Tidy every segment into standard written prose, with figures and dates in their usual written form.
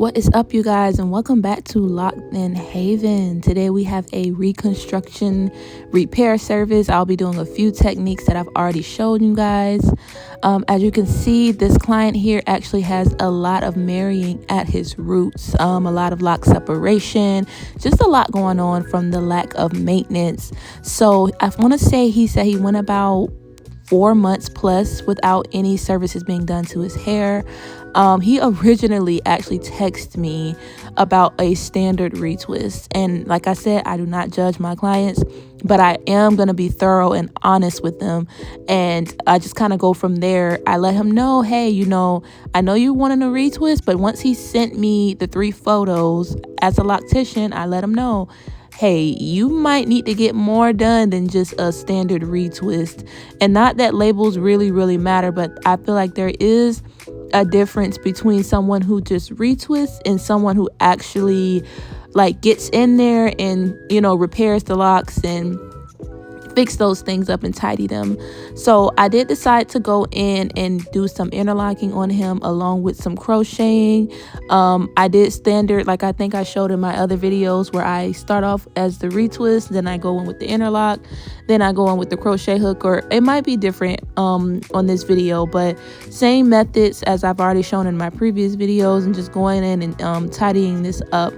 What is up, you guys, and welcome back to Locked in Haven. Today we have a reconstruction repair service. I'll be doing a few techniques that I've already shown you guys. As you can see, this client here actually has a lot of marrying at his roots, a lot of lock separation, just a lot going on from the lack of maintenance. So I want to say he said he went about 4 months plus without any services being done to his hair. He originally actually texted me about a standard retwist, and like I said, I do not judge my clients, but I am going to be thorough and honest with them, and I just kind of go from there. I let him know, hey, I know you wanted a retwist, but once he sent me the 3 photos as a loctician, I let him know, hey, you might need to get more done than just a standard retwist. And not that labels really matter, but I feel like there is a difference between someone who just retwists and someone who actually gets in there and repairs the locks and fix those things up and tidy them. So I did decide to go in and do some interlocking on him along with some crocheting. I did standard, like I think I showed in my other videos, where I start off as the retwist, then I go in with the interlock, then I go in with the crochet hook, or it might be different on this video, but same methods as I've already shown in my previous videos, and just going in and tidying this up.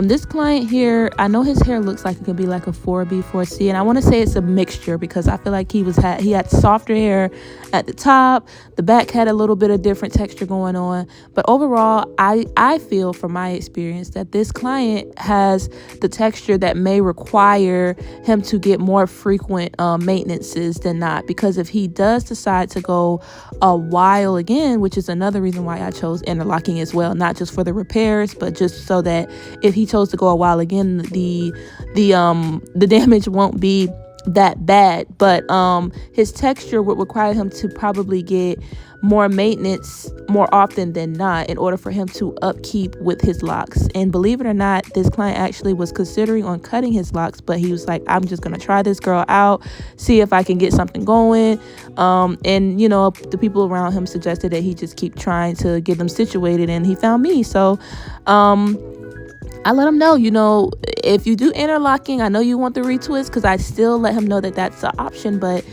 This client here, I know his hair looks like it could be like a 4B, 4C, and I want to say it's a mixture because I feel like he had softer hair at the top. The back had a little bit of different texture going on, but overall, I feel from my experience that this client has the texture that may require him to get more frequent maintenances than not, because if he does decide to go a while again, which is another reason why I chose interlocking as well, not just for the repairs, but just so that if he chose to go a while again, the damage won't be that bad. But his texture would require him to probably get more maintenance more often than not in order for him to upkeep with his locks. And believe it or not, this client actually was considering on cutting his locks, but he was like, I'm just gonna try this girl out, see if I can get something going. And the people around him suggested that he just keep trying to get them situated, and he found me. So I let him know, if you do interlocking, I know you want the retwist, because I still let him know that that's an option, but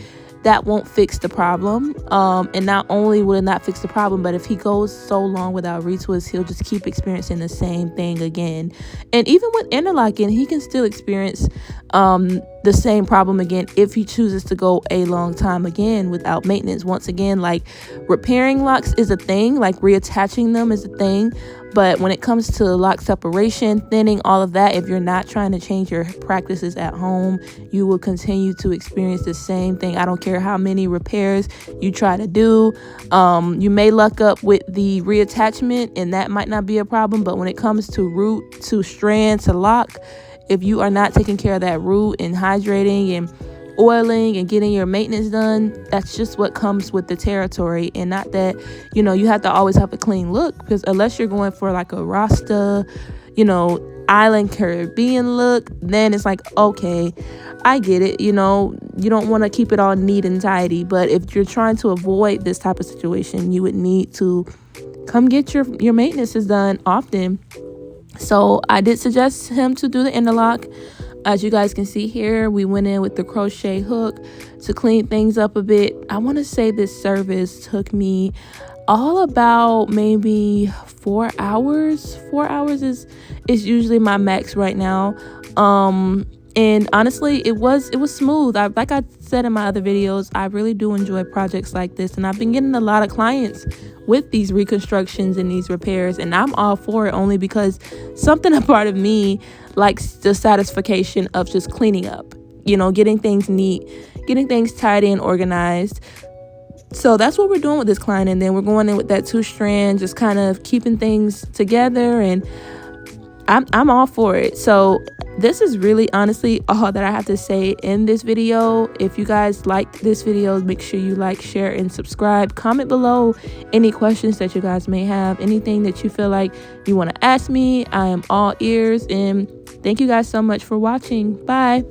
that won't fix the problem. And not only will it not fix the problem, but if he goes so long without retwist, he'll just keep experiencing the same thing again. And even with interlocking, he can still experience the same problem again if he chooses to go a long time again without maintenance. Once again, repairing locks is a thing, reattaching them is a thing, but when it comes to lock separation, thinning, all of that, if you're not trying to change your practices at home, you will continue to experience the same thing. I don't care how many repairs you try to do. You may luck up with the reattachment, and that might not be a problem, but when it comes to root, to strand, to lock, if you are not taking care of that root and hydrating and oiling and getting your maintenance done, that's just what comes with the territory. And not that you have to always have a clean look, because unless you're going for like a Rasta island Caribbean look, then it's like, okay, I get it, you don't want to keep it all neat and tidy. But if you're trying to avoid this type of situation, you would need to come get your maintenances done often. So I did suggest him to do the interlock. As you guys can see here, we went in with the crochet hook to clean things up a bit. I want to say this service took me all about maybe 4 hours. 4 hours is usually my max right now. And honestly, it was smooth. Like I said in my other videos, I really do enjoy projects like this, and I've been getting a lot of clients with these reconstructions and these repairs, and I'm all for it, only because something a part of me likes the satisfaction of just cleaning up, getting things neat, getting things tidy and organized. So that's what we're doing with this client, and then we're going in with that 2-strand, just kind of keeping things together, and I'm all for it. So this is really honestly all that I have to say in this video. If you guys liked this video, make sure you like, share, and subscribe. Comment below any questions that you guys may have, anything that you feel like you want to ask me. I am all ears, and thank you guys so much for watching. Bye.